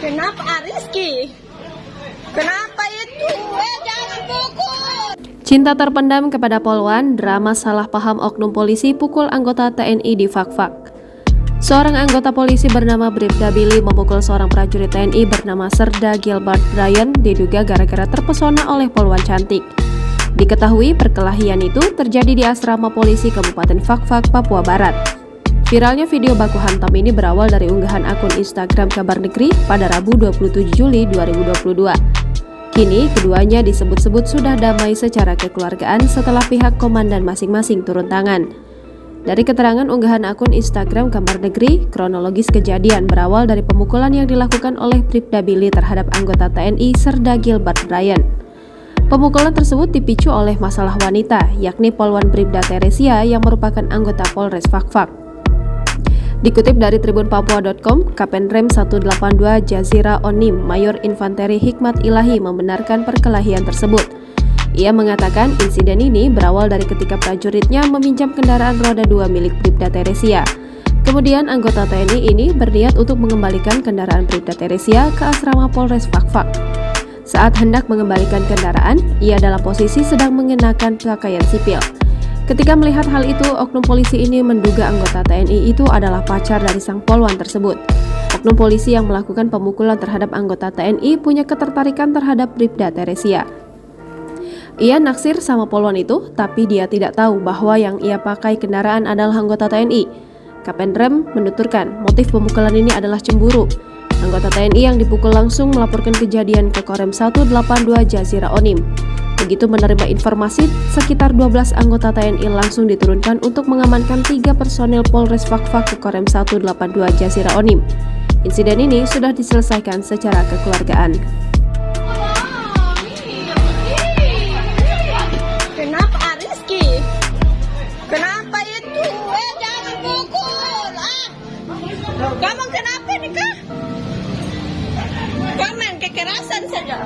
Kenapa Rizky? Kenapa itu? Jangan pukul! Cinta terpendam kepada Polwan, drama salah paham oknum polisi pukul anggota TNI di Fak-Fak. Seorang anggota polisi bernama Bribda Billy memukul seorang prajurit TNI bernama Serda Gilbert Bryan diduga gara-gara terpesona oleh Polwan cantik. Diketahui perkelahian itu terjadi di asrama polisi Kabupaten Fak-Fak, Papua Barat. Viralnya video baku hantam ini berawal dari unggahan akun Instagram Kabar Negeri pada Rabu 27 Juli 2022. Kini keduanya disebut-sebut sudah damai secara kekeluargaan setelah pihak komandan masing-masing turun tangan. Dari keterangan unggahan akun Instagram Kabar Negeri, kronologis kejadian berawal dari pemukulan yang dilakukan oleh Bribda Billy terhadap anggota TNI Serda Gilbert Bryan. Pemukulan tersebut dipicu oleh masalah wanita, yakni Polwan Bribda Teresia yang merupakan anggota Polres Fak-Fak. Dikutip dari tribunpapua.com, Kapten Rem 182 Jazira Onim, Mayor Infanteri Hikmat Ilahi membenarkan perkelahian tersebut. Ia mengatakan insiden ini berawal dari ketika prajuritnya meminjam kendaraan roda 2 milik Bribda Teresia. Kemudian anggota TNI ini berniat untuk mengembalikan kendaraan Bribda Teresia ke asrama Polres Fak-Fak. Saat hendak mengembalikan kendaraan, ia dalam posisi sedang mengenakan pakaian sipil. Ketika melihat hal itu, oknum polisi ini menduga anggota TNI itu adalah pacar dari sang polwan tersebut. Oknum polisi yang melakukan pemukulan terhadap anggota TNI punya ketertarikan terhadap Bribda Teresia. Ia naksir sama polwan itu, tapi dia tidak tahu bahwa yang ia pakai kendaraan adalah anggota TNI. Kapten Rem menuturkan motif pemukulan ini adalah cemburu. Anggota TNI yang dipukul langsung melaporkan kejadian ke Korem 182 Jazira Onim. Begitu menerima informasi, sekitar 12 anggota TNI langsung diturunkan untuk mengamankan 3 personil Polres Fak-Fak ke Korem 182 Jazira Onim. Insiden ini sudah diselesaikan secara kekeluargaan. Kenapa Rizky? Kenapa itu? Jangan pukul! Kamu kenapa nih kak? Kamu main kekerasan saja.